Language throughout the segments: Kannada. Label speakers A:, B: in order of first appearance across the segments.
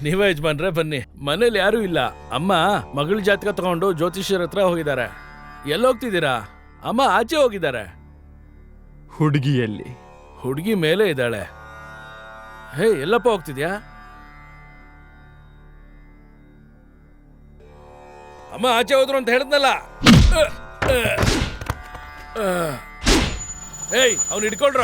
A: ನೀವೇ ಯಜಮಾನ್ರೆ, ಬನ್ನಿ. ಮನೇಲಿ ಯಾರೂ ಇಲ್ಲ. ಅಮ್ಮ ಮಗಳ ಜಾತಕ ತಗೊಂಡು ಜ್ಯೋತಿಷ್ಯರ ಹತ್ರ ಹೋಗಿದ್ದಾರೆ. ಎಲ್ಲೋಗ್ತಿದ್ದೀರಾ? ಅಮ್ಮ ಆಚೆ ಹೋಗಿದ್ದಾರೆ.
B: ಹುಡುಗಿಯಲ್ಲಿ?
A: ಹುಡುಗಿ ಮೇಲೆ ಇದ್ದಾಳೆ. ಹೇ, ಎಲ್ಲಪ್ಪ ಹೋಗ್ತಿದ್ಯಾ? ಅಮ್ಮ ಆಚೆ ಹೋದ್ರು ಅಂತ ಹೇಳಿದ್ನಲ್ಲ. ಏಯ್, ಅವ್ನು ಹಿಡ್ಕೊಳ್ರ.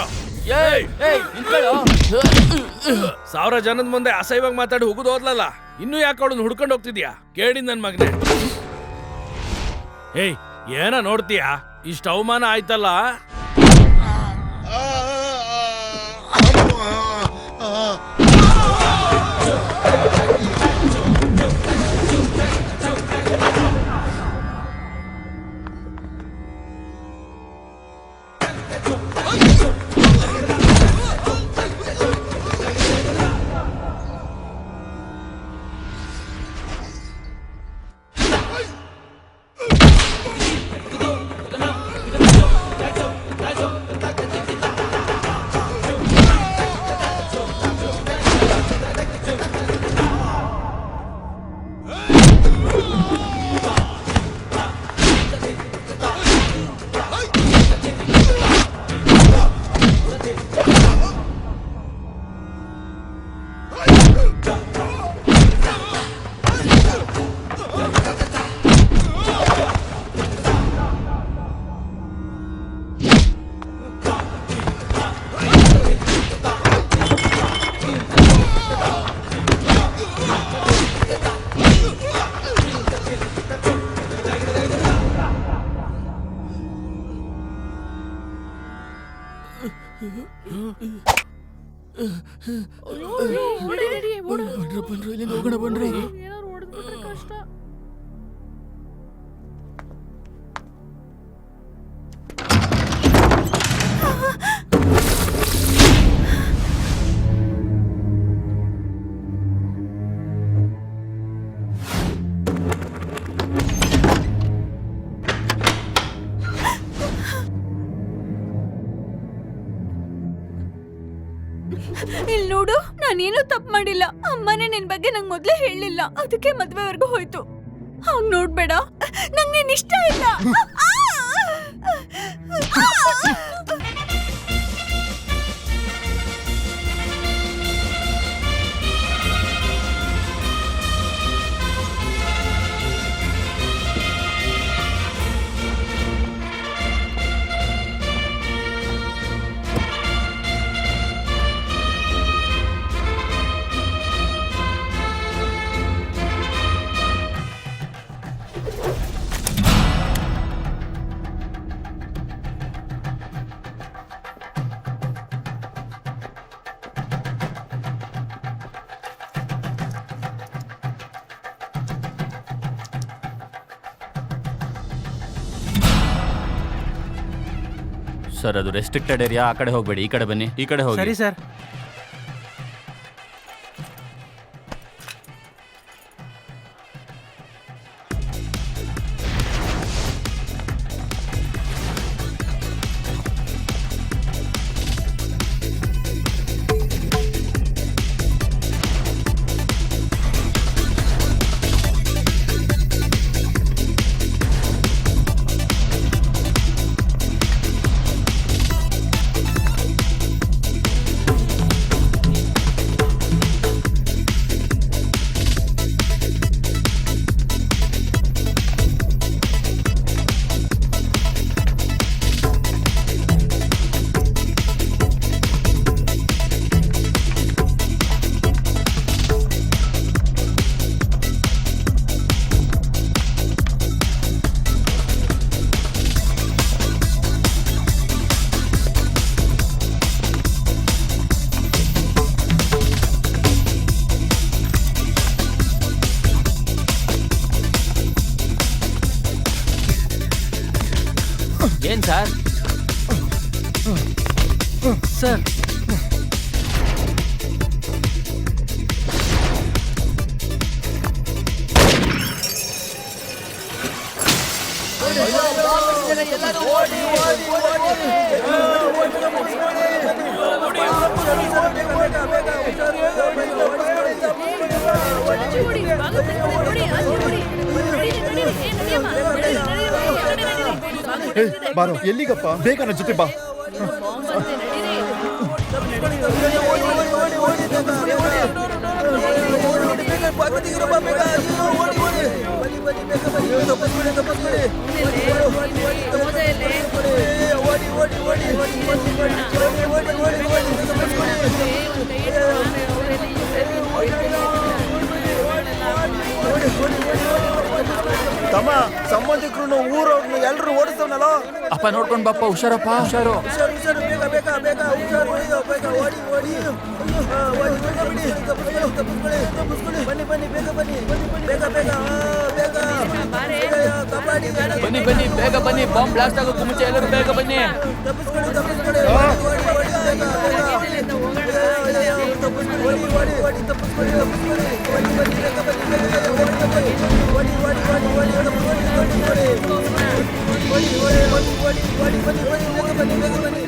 A: ಸಾವಿರ ಜನದ ಮುಂದೆ ಅಸಹ್ಯವಾಗಿ ಮಾತಾಡಿ ಹೋಗುದು ಹೋದ್ಲಲ್ಲ, ಇನ್ನೂ ಯಾಕೆ ಅವಳನ್ನ ಹುಡ್ಕೊಂಡು ಹೋಗ್ತಿದ್ಯಾ? ಕೇಳಿ ನನ್ ಮಗನೆ. ಏಯ್, ಏನ ನೋಡ್ತೀಯಾ? ಇಷ್ಟ ಅವಮಾನ ಆಯ್ತಲ್ಲ.
C: ಇಲ್ಲಿ ನೋಡು, ನಾನೇನು ತಪ್ಪು ಮಾಡಿಲ್ಲ. ಅಮ್ಮನೇ ನಿನ್ ಬಗ್ಗೆ ನಂಗೆ ಮೊದ್ಲೇ ಹೇಳಿಲ್ಲ, ಅದಕ್ಕೆ ಮದ್ವೆವರೆಗೂ ಹೋಯ್ತು. ಹಂಗ್ ನೋಡ್ಬೇಡ, ನಂಗೆ ನೀನ್ ಇಷ್ಟ ಇಲ್ಲ.
D: ಸರ್, ಅದು ರೆಸ್ಟ್ರಿಕ್ಟೆಡ್ ಏರಿಯಾ. ಆ ಕಡೆ ಹೋಗ್ಬೇಡಿ, ಈ ಕಡೆ ಬನ್ನಿ. ಈ ಕಡೆ ಹೋಗಿ.
B: ಸರಿ ಸರ್.
D: ಏನ್ ಸರ್? ಸರ್,
B: ಬಾರೋ, ಎಲ್ಲಿಗಪ್ಪ? ಬೇಗ ನನ್ನ ಜೊತೆ ಬಾ.
E: ತಮ್ಮ ಸಂಬಂಧಿಕರು ಊರವ್ರನ್ನ ಎಲ್ರು ಓಡಿಸ್ತವನಲ್ಲ.
D: ಅಪ್ಪ ನೋಡ್ಕೊಂಡ್ ಬಾಪ್ಪ, ಹುಷಾರಪ್ಪ, ಹುಷಾರು.
E: ಹುಷಾರು ಹುಷಾರು, ಬೇಗ ಬೇಗ ಬೇಗ ಹುಷಾರು, ಬೇಗ ಓಡಿ ಓಡಿ ತಪ್ಪಿಸ್ಕೊಳ್ಳಿ. ಬನ್ನಿ ಬನ್ನಿ, ಬೇಗ ಬನ್ನಿ, ಬೇಗ ಬೇಗ ಬೇಗ. ಕಬಡ್ಡಿ
D: ಬನ್ನಿ ಬನ್ನಿ, ಬೇಗ ಬನ್ನಿ, ಬಾಂಬ್ ಬ್ಲಾಸ್ಟ್ ಆಗೋಕ್ಕೂ ಮುಂಚೆ ಎಲ್ಲರೂ ಬೇಗ ಬನ್ನಿ.
E: ತಪ್ಪಿಸ್ಕೊಳ್ಳಿ, ತಪ್ಪಿಸ್ಕೊಳ್ಳಿ, ಓಡಿ ಓಡಿ ಬೇಗ ಬೇಗ. ಓಡಿ ಓಡಿ ಓಡಿ, ತಪ್ಪಿಸ್ಕೊಳ್ಳಿ, ತಪ್ಪಿಸ್ಕೊಳ್ಳಿ. ಬನ್ನಿ ಬನ್ನಿ, ಬೇಗ ಬನ್ನಿ, ಬೇಗ ಬೇಗ ಓಡಿ ಓಡಿ ಓಡಿ ಓಡಿ ಓಡಿ ಓಡಿ ಬನ್ನಿ ಬೇಗ ಬನ್ನಿ, ಬೇಗ ಬನ್ನಿ.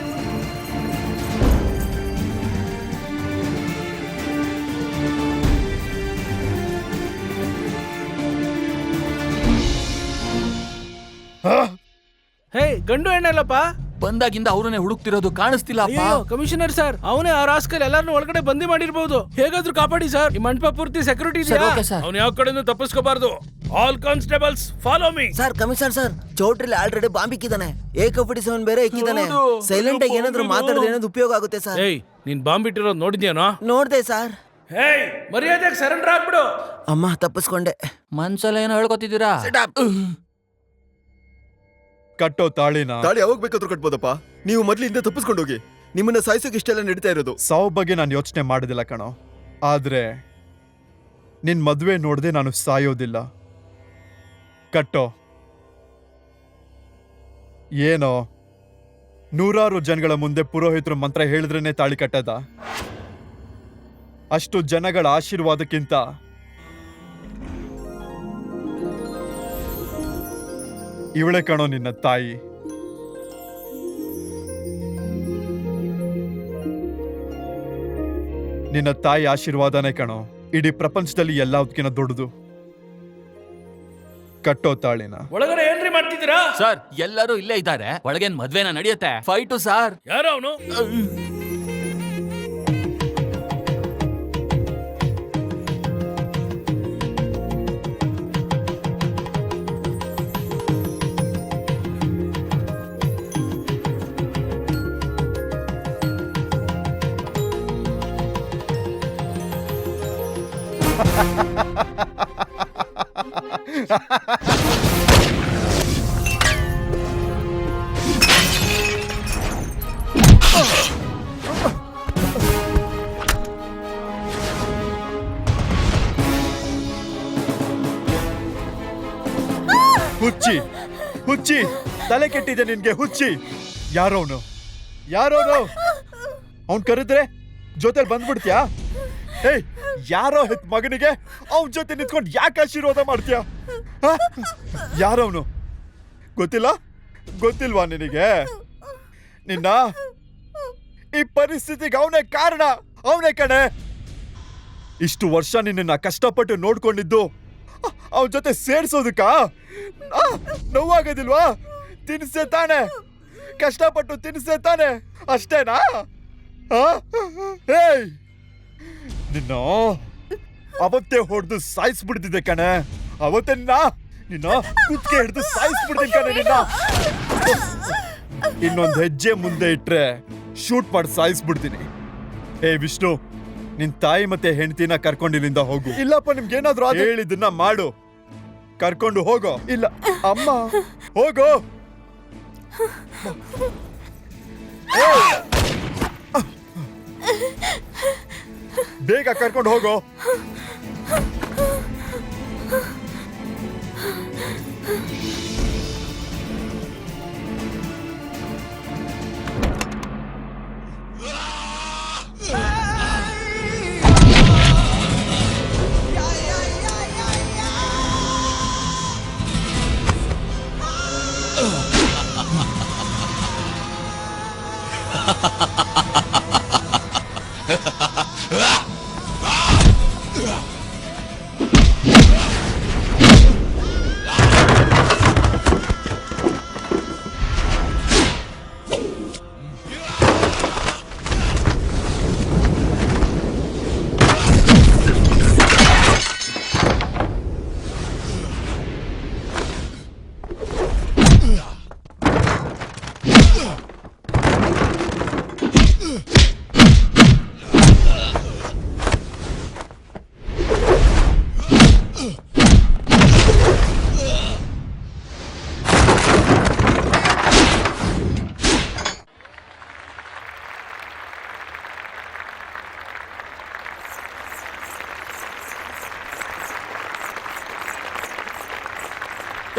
A: ಹೇ, ಗಂಡು ಹೆಣ್ಣಲ್ಲಪ್ಪ?
D: ಬಂದಾಗಿಂದ ಅವ್ರನ್ನೇ ಹುಡುಕ್ತಿರೋದು, ಕಾಣಿಸ್ತಿಲ್ಲ ಅಪ್ಪ.
A: ಅಯ್ಯೋ ಕಮಿಷನರ್ ಸರ್, ಅವನೇ ಆ ರಾಸ್ಕಲ್ ಎಲ್ಲಾರನ್ನೂ ಒಳಗಡೆ ಬಂದಿ ಮಾಡಿರ್ಬೋದು. ಹೇಗಾದ್ರೂ ಕಾಪಾಡಿ ಸರ್. ಈ ಮಂಟಪ ಪೂರ್ತಿ ಸೆಕ್ಯೂರಿಟಿ
D: ಸರ್,
A: ಇದೆಯಾ?
D: Okay sir.
A: ಅವ್ನು ಯಾವ ಕಡೆನೂ ತಪ್ಪಿಸ್ಕೋಬಾರ್ದು. All constables follow me.
E: Sir, commissioner sir, ಚೌಟ್ರಿಲಿ ಆಲ್ರೆಡಿ ಬಾಂಬ್ ಇಕ್ಕಿದ್ದಾನೆ. AK-47 ಬೇರೆ ಇಕ್ಕಿದ್ದಾನೆ. ಸೈಲೆಂಟ್ ಆಗಿ ಏನಾದ್ರು ಮಾತಾಡಿದ್ರೆ ಏನಾದ್ರು ಉಪಯೋಗ ಆಗುತ್ತೆ ಸರ್.
A: ಏಯ್, ನೀನ್ ಬಾಂಬ್ ಇಟ್ಟಿರೋದು ನೋಡಿದ್ಯಾನೋ?
E: ನೋಡ್ದೆ ಸರ್.
A: ಹೇಯ್, ಮರ್ಯಾದೆಗೆ ಸರೆಂಡರ್ ಆಗ್ಬಿಡು.
E: ಅಮ್ಮ, ತಪ್ಪಿಸ್ಕೊಂಡೆ.
D: ಮನ್ಸಲ್ಲ ಏನೋ ಹೇಳ್ಕೊತಿದ್ದೀರಾ?
B: ಕಟ್ಟೋ ತಾಳಿನ.
F: ತಾಳಿ ಯಾವಾಗ ಬೇಕಾದ್ರೂ ಕಟ್ಬೋದಪ್ಪ. ನೀವು ಮೊದ್ಲಿಂದ ತಪ್ಪಿಸ್ಕೊಂಡು ಹೋಗಿ. ನಿಮ್ಮನ್ನ ಸಾಯಿಸೋಕೆ ಇಷ್ಟೆಲ್ಲ ನಡೀತಾ ಇರೋದು.
B: ಸಾವು ಬಗ್ಗೆ ನಾನು ಯೋಚನೆ ಮಾಡೋದಿಲ್ಲ ಕಣೋ. ಆದ್ರೆ ನಿನ್ ಮದ್ವೆ ನೋಡದೆ ನಾನು ಸಾಯೋದಿಲ್ಲ. ಕಟ್ಟೋ. ಏನೋ ನೂರಾರು ಜನಗಳ ಮುಂದೆ ಪುರೋಹಿತರು ಮಂತ್ರ ಹೇಳಿದ್ರೇನೆ ತಾಳಿ ಕಟ್ಟದ? ಅಷ್ಟು ಜನಗಳ ಆಶೀರ್ವಾದಕ್ಕಿಂತ ಇವಳೆ ಕಣೋ ನಿನ್ನ ತಾಯಿ. ನಿನ್ನ ತಾಯಿ ಆಶೀರ್ವಾದನೇ ಕಣೋ ಇಡೀ ಪ್ರಪಂಚದಲ್ಲಿ ಎಲ್ಲದಕ್ಕಿಂತ ದೊಡ್ಡದು. ಕಟ್ಟೋ ತಾಳಿನ.
A: ಒಳಗಡೆ ಏನ್ರಿ ಮಾಡ್ತಿದ್ದೀರಾ?
D: ಸರ್, ಎಲ್ಲರೂ ಇಲ್ಲೇ ಇದ್ದಾರೆ. ಒಳಗೇನ್ ಮದ್ವೆನ ನಡೆಯುತ್ತೆ? Fight sir.
A: ಯಾರು ಅವನು?
B: ಹುಚ್ಚಿ, ಹುಚ್ಚಿ, ತಲೆ ಕೆಟ್ಟಿದೆ ನಿನ್ಗೆ, ಹುಚ್ಚಿ. ಯಾರೋನು? ಯಾರೋನು? ಅವ್ನ್ ಕರೆದ್ರೆ ಜೊತೆಲಿ ಬಂದ್ಬಿಡ್ತೀಯಾ? ಏಯ್, ಯಾರೋ ಹೆತ್ ಮಗನಿಗೆ ಅವನ್ ಜೊತೆ ನಿಂತ್ಕೊಂಡು ಯಾಕೆ ಆಶೀರ್ವಾದ ಮಾಡ್ತೀಯ? ಯಾರವನು? ಗೊತ್ತಿಲ್ಲ? ಗೊತ್ತಿಲ್ವಾ ನಿನಗೆ? ನಿನ್ನ ಈ ಪರಿಸ್ಥಿತಿಗೆ ಅವನೇ ಕಾರಣ. ಅವನೇ ಕಣೆ. ಇಷ್ಟು ವರ್ಷ ನಿನ್ನ ಕಷ್ಟಪಟ್ಟು ನೋಡ್ಕೊಂಡಿದ್ದು ಅವನ ಜೊತೆ ಸೇರ್ಸೋದಕ್ಕ ನೋವಾಗೋದಿಲ್ವಾ? ತಿನ್ಸೆ ತಾನೆ, ಕಷ್ಟಪಟ್ಟು ತಿನ್ಸೆ ತಾನೆ, ಅಷ್ಟೇನಾ? ಏಯ್, ನಿನ್ನ ಅವತ್ತೇ ಹೊಡೆದು ಸಾಯಿಸ್ಬಿಡ್ತಿದ್ದೆ ಕಣೆ. ಅವತ್ತೇ ನಿನ್ನ ಕುತ್ತಿಗೆ ಹಿಡಿದು ಸಾಯಿಸ್ಬಿಡ್ತೀನಿ ಕಣೆ ನಿನ್ನ. ಇನ್ನೊಂದು ಹೆಜ್ಜೆ ಮುಂದೆ ಇಟ್ರೆ ಶೂಟ್ ಮಾಡಿ ಸಾಯಿಸ್ಬಿಡ್ತೀನಿ. ಏ ವಿಷ್ಣು, ನಿನ್ ತಾಯಿ ಮತ್ತೆ ಹೆಂಡತಿನ ಕರ್ಕೊಂಡು ಇಲ್ಲಿಂದ ಹೋಗು. ಇಲ್ಲಪ್ಪ, ನಿಮ್ಗೇನಾದ್ರೂ ಹೇಳಿದ್ದನ್ನ ಮಾಡು. ಕರ್ಕೊಂಡು ಹೋಗೋ. ಇಲ್ಲ ಅಮ್ಮ, ಹೋಗೋ. ಬೇಗ ಕರ್ಕೊಂಡು ಹೋಗೋ.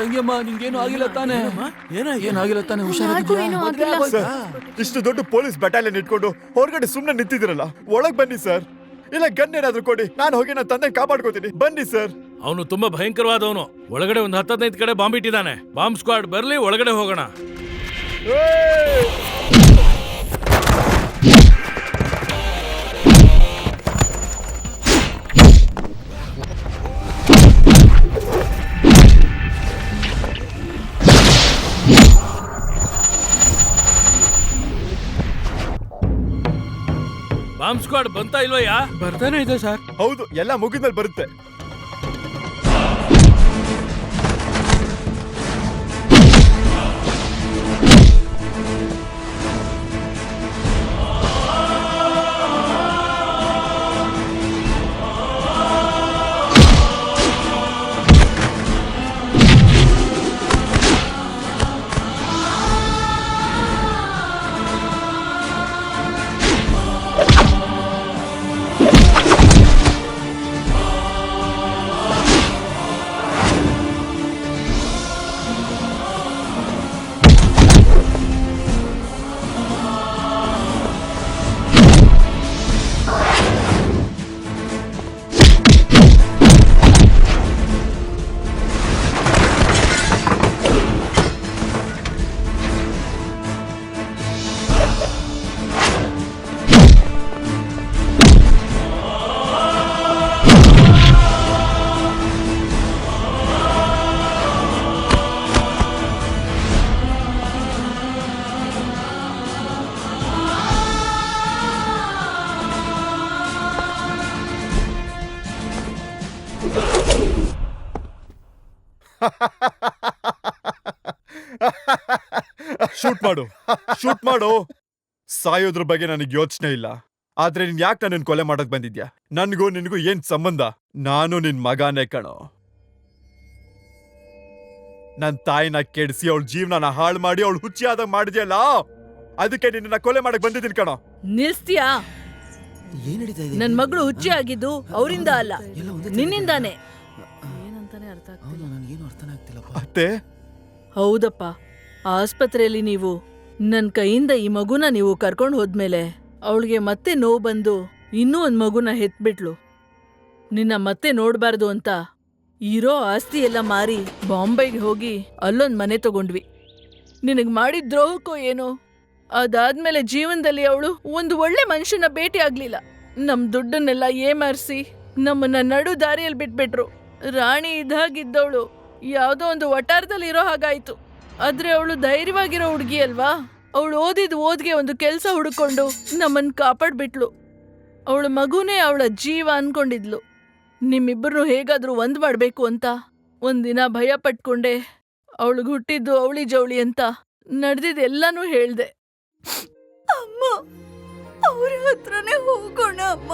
D: ತಂಗಿಯಮ್ಮ ನಿಂಗೇನು ಆಗಿಲ್ಲ ತಾನೆ? ಏನಾಗಿಲ್ಲ ತಾನೆ?
C: ಯಾರಿಗೂ
D: ಹುಷಾರಾಗಿದ್ಯಾ?
C: ಏನೂ ಆಗಿಲ್ಲ.
B: ಸರ್, ಇಷ್ಟು ದೊಡ್ಡ ಪೊಲೀಸ್ ಬೆಟಾಲಿಯನ್ ಇಟ್ಕೊಂಡು ಹೊರಗಡೆ ಸುಮ್ನೆ ನಿಂತಿದ್ದೀರಲ್ಲ, ಒಳಗ್ ಬನ್ನಿ ಸರ್. ಇಲ್ಲ ಗನ್ ಏನಾದ್ರು ಕೊಡಿ, ನಾನು ಹೋಗಿ ನನ್ನ ತಂದೆ ಕಾಪಾಡ್ಕೋತೀನಿ. ಬನ್ನಿ ಸರ್.
A: ಅವನು ತುಂಬಾ ಭಯಂಕರವಾದವನು. ಒಳಗಡೆ ಒಂದು 10-15 ಕಡೆ ಬಾಂಬ್ ಇಟ್ಟಿದ್ದಾನೆ. ಬಾಂಬ್ ಸ್ಕ್ವಾಡ್ ಬರ್ಲಿ, ಒಳಗಡೆ ಹೋಗೋಣ.
B: ಏಯ್!
A: ಬಾಂಬ್ ಸ್ಕ್ವಾಡ್ ಬಂತಾ ಇಲ್ವಯ್ಯ? ಬರ್ತಾನೆ ಇದೆ ಸರ್.
B: ಹೌದು, ಎಲ್ಲ ಮುಗಿದ್ಮೇಲೆ ಬರುತ್ತೆ. ಶೂಟ್ ಮಾಡು, ಶೂಟ್ ಮಾಡು. ಸಾಯೋದ್ರ ಬಗ್ಗೆ ನನಗೆ ಯೋಚನೆ ಇಲ್ಲ. ಆದ್ರೆ ನೀನ್ ಯಾಕೆ ನನ್ನನ್ನು ಕೊಲೆ ಮಾಡಕ್ ಬಂದಿದ್ಯಾ? ನನ್ಗೂ ನಿನ್ಗೂ ಏನ್ ಸಂಬಂಧ? ನಾನು ನಿನ್ ಮಗಾನೇ ಕಣೋ. ನನ್ ತಾಯಿನ ಕೆಡಿಸಿ ಅವಳ ಜೀವನ ಹಾಳು ಮಾಡಿ ಅವಳು ಹುಚ್ಚಿಯಾದಾಗ ಮಾಡಿದ್ಯಲ್ಲ, ಅದಕ್ಕೆ ನಿನ್ನ ಕೊಲೆ ಮಾಡಕ್ ಬಂದಿದ್ದೀನಿ ಕಣೋ.
G: ನಿಲ್ಸ್ತೀಯಾ?
E: ಏನ್ ನಡೀತಾ ಇದೆ?
G: ನನ್ ಮಗಳು ಹುಚ್ಚಿ ಆಗಿದ್ದು ಅವರಿಂದ ಅಲ್ಲ,
E: ಎಲ್ಲ ಒಂದೇ
G: ನಿನ್ನಿಂದಾನೆ. ಏನಂತಾನೆ ಅರ್ಥ ಆಗ್ತಿಲ್ಲ.
E: ನನಗೇನು ಅರ್ಥನೇ ಆಗ್ತಿಲ್ಲಪ್ಪ.
B: ಅತ್ತೆ,
G: ಹೌದಪ್ಪ, ಆಸ್ಪತ್ರೆಯಲ್ಲಿ ನೀವು ನನ್ ಕೈಯಿಂದ ಈ ಮಗುನ ನೀವು ಕರ್ಕೊಂಡು ಹೋದ್ಮೇಲೆ ಅವಳಿಗೆ ಮತ್ತೆ ನೋವು ಬಂದು ಇನ್ನೂ ಒಂದ್ ಮಗುನ ಹೆತ್ಬಿಟ್ಲು. ನಿನ್ನ ಮತ್ತೆ ನೋಡ್ಬಾರ್ದು ಅಂತ ಇರೋ ಆಸ್ತಿ ಎಲ್ಲ ಮಾರಿ ಬಾಂಬೆಗೆ ಹೋಗಿ ಅಲ್ಲೊಂದ್ ಮನೆ ತಗೊಂಡ್ವಿ. ನಿನಗ್ ಮಾಡಿದ ದ್ರೋಹಕ್ಕೋ ಏನೋ, ಅದಾದ್ಮೇಲೆ ಜೀವನದಲ್ಲಿ ಅವಳು ಒಂದು ಒಳ್ಳೆ ಮನುಷ್ಯನ ಭೇಟಿ ಆಗ್ಲಿಲ್ಲ. ನಮ್ ದುಡ್ಡನ್ನೆಲ್ಲ ಏಮಾರಿಸಿ ನಮ್ಮನ್ನ ನಡು ದಾರಿಯಲ್ಲಿ ಬಿಟ್ಬಿಟ್ರು. ರಾಣಿ ಇದ್ದಾಗಿದ್ದವಳು ಯಾವ್ದೋ ಒಂದು ವಟಾರದಲ್ಲಿ ಇರೋ ಹಾಗಾಯ್ತು. ಆದ್ರೆ ಅವಳು ಧೈರ್ಯವಾಗಿರೋ ಹುಡುಗಿ ಅಲ್ವಾ? ಅವಳು ಓದಿದ ಓದ್ಗೆ ಒಂದು ಕೆಲಸ ಹುಡುಕೊಂಡು ನಮ್ಮನ್ ಕಾಪಾಡ್ಬಿಟ್ಲು. ಅವಳ ಮಗುನೇ ಅವಳ ಜೀವ ಅನ್ಕೊಂಡಿದ್ಲು. ನಿಮ್ಮಿಬ್ಬರನ್ನು ಹೇಗಾದ್ರೂ ಒಂದ್ ಮಾಡ್ಬೇಕು ಅಂತ ಒಂದಿನ ಭಯ ಪಟ್ಕೊಂಡೆ. ಅವಳಿಗೆ ಹುಟ್ಟಿದ್ದು ಅವಳಿ ಜವಳಿ ಅಂತ ನಡೆದಿದ್ದೆಲ್ಲಾನು ಹೇಳ್ದೆ.
C: ಅಮ್ಮ, ಅವ್ರ ಹತ್ರನೇ ಹೋಗೋಣ ಅಮ್ಮ.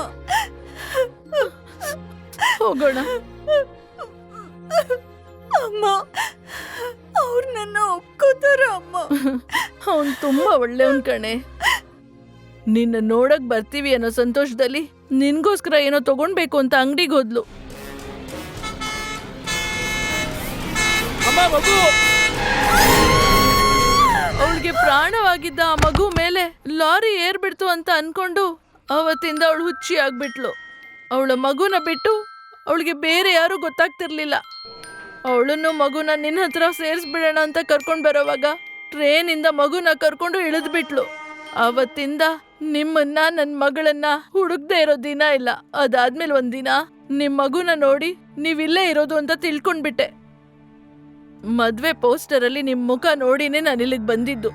G: ಹೋಗೋಣ
C: ಅಮ್ಮ, ಅವ್ರು ನನ್ನ ಒಪ್ಕೋತಾರ ಅಮ್ಮ?
G: ಅವನ್ ತುಂಬಾ ಒಳ್ಳೆಯವನ್ ಕಣೆ. ನಿನ್ನ ನೋಡಕ್ ಬರ್ತೀವಿ ಅನ್ನೋ ಸಂತೋಷದಲ್ಲಿ ನಿನ್ಗೋಸ್ಕರ ಏನೋ ತಗೊಂಡ್ಬೇಕು ಅಂತ ಅಂಗಡಿಗೆ ಹೋದ್ಲು.
A: ಅಮ್ಮ, ಮಗು!
G: ಅವಳಿಗೆ ಪ್ರಾಣವಾಗಿದ್ದ ಆ ಮಗು ಮೇಲೆ ಲಾರಿ ಏರ್ಬಿಡ್ತು ಅಂತ ಅನ್ಕೊಂಡು ಅವತ್ತಿಂದ ಅವಳು ಹುಚ್ಚಿ ಆಗ್ಬಿಟ್ಲು. ಅವಳ ಮಗುನ ಬಿಟ್ಟು ಅವಳಿಗೆ ಬೇರೆ ಯಾರು ಗೊತ್ತಾಗ್ತಿರ್ಲಿಲ್ಲ. ಅವಳನ್ನು ಮಗುನ ನಿನ್ನ ಹತ್ರ ಸೇರಿಸ್ಬಿಡೋಣ ಅಂತ ಕರ್ಕೊಂಡ್ ಬರೋವಾಗ ಟ್ರೇನಿಂದ ಮಗುನ ಕರ್ಕೊಂಡು ಇಳಿದ್ಬಿಟ್ಲು. ಅವತ್ತಿಂದ ನಿಮ್ಮನ್ನ ನನ್ನ ಮಗಳನ್ನ ಹುಡುಕ್ದೇ ಇರೋ ದಿನ ಇಲ್ಲ. ಅದಾದ್ಮೇಲೆ ಒಂದಿನ ನಿಮ್ ಮಗುನ ನೋಡಿ ನೀವಿಲ್ಲೇ ಇರೋದು ಅಂತ ತಿಳ್ಕೊಂಡ್ಬಿಟ್ಟೆ. ಮದ್ವೆ ಪೋಸ್ಟರ್ ಅಲ್ಲಿ ನಿಮ್ ಮುಖ ನೋಡಿನೇ ನಾನು ಇಲ್ಲಿಗೆ ಬಂದಿದ್ದು.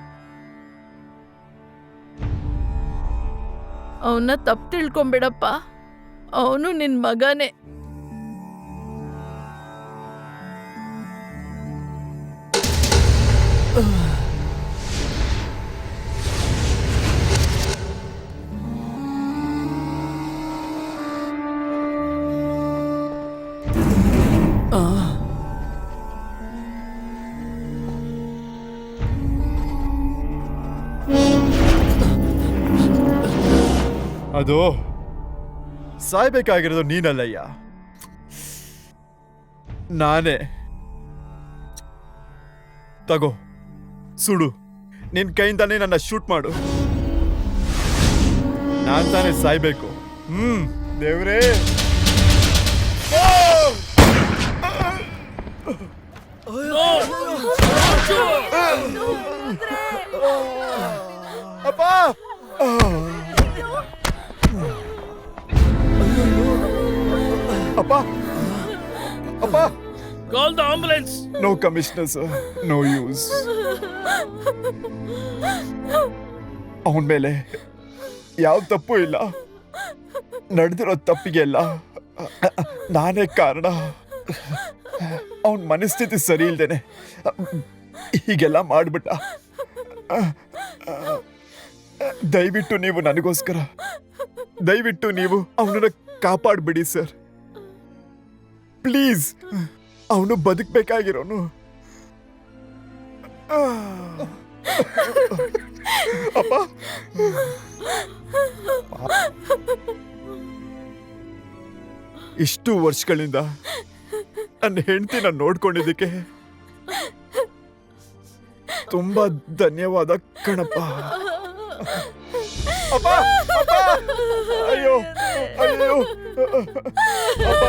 G: ಅವನ್ನ ತಪ್ಪು ತಿಳ್ಕೊಂಬಿಡಪ್ಪ, ಅವನು ನಿನ್ ಮಗನೇ.
B: ಅದು ಸಾಯ್ಬೇಕಾಗಿರೋದು ನೀನಲ್ಲಯ್ಯ, ನಾನೇ. ತಗೋ ಸುಡು ನಿನ್ ಕೈಯಿಂದಾನೇ ನನ್ನ ಶೂಟ್ ಮಾಡು. ನಾನ್ ತಾನೇ ಸಾಯ್ಬೇಕು. ದೇವ್ರೇ. ಅಪ್ಪ ಅಪ್ಪ ಅಪ್ಪ
A: call the ambulance.
B: No commissioner sir, no use. ಅವನ ಮೇಲೆ ಯಾವ ತಪ್ಪು ಇಲ್ಲ. ನಡೆದಿರೋ ತಪ್ಪಿಗೆಲ್ಲ ನಾನೇ ಕಾರಣ. ಅವನ ಮನಸ್ಥಿತಿ ಸರಿ ಇಲ್ದೇನೆ ಹೀಗೆಲ್ಲ ಮಾಡ್ಬಿಟ್ಟ. ದಯವಿಟ್ಟು ನೀವು ನನಗೋಸ್ಕರ ದಯವಿಟ್ಟು ನೀವು ಅವನನ್ನ ಕಾಪಾಡ್ಬಿಡಿ ಸರ್, ಪ್ಲೀಸ್. ಅವನು ಬದುಕಬೇಕಾಗಿರೋನು. ಅಪ್ಪ ಇಷ್ಟು ವರ್ಷಗಳಿಂದ ನನ್ನ ಹೆಂಡತಿನ ನೋಡ್ಕೊಂಡಿದ್ದಕ್ಕೆ ತುಂಬಾ ಧನ್ಯವಾದ ಕಣಪ್ಪ. ಅಪ್ಪ ಅಪ್ಪ ಅಯ್ಯೋ ಅಯ್ಯೋ ಅಪ್ಪ.